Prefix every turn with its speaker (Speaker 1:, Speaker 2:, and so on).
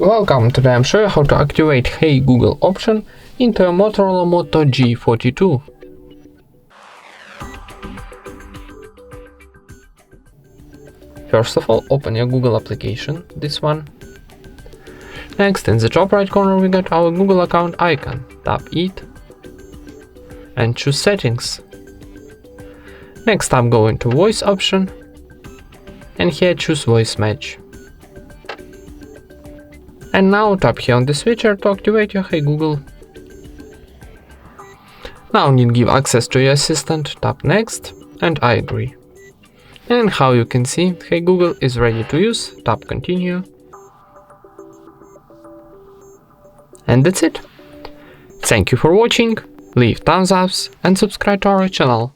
Speaker 1: Welcome, today I'm showing you how to activate Hey Google option into a Motorola Moto G42. First of all, open your Google application, this one. Next, in the top right corner we got our Google account icon. Tap it and choose settings. Next time go into voice option and here choose voice match. And now tap here on the switcher to activate your Hey Google. Now you need give access to your assistant, tap next and I agree. And how you can see, Hey Google is ready to use, tap continue. And that's it. Thank you for watching, leave thumbs ups and subscribe to our channel.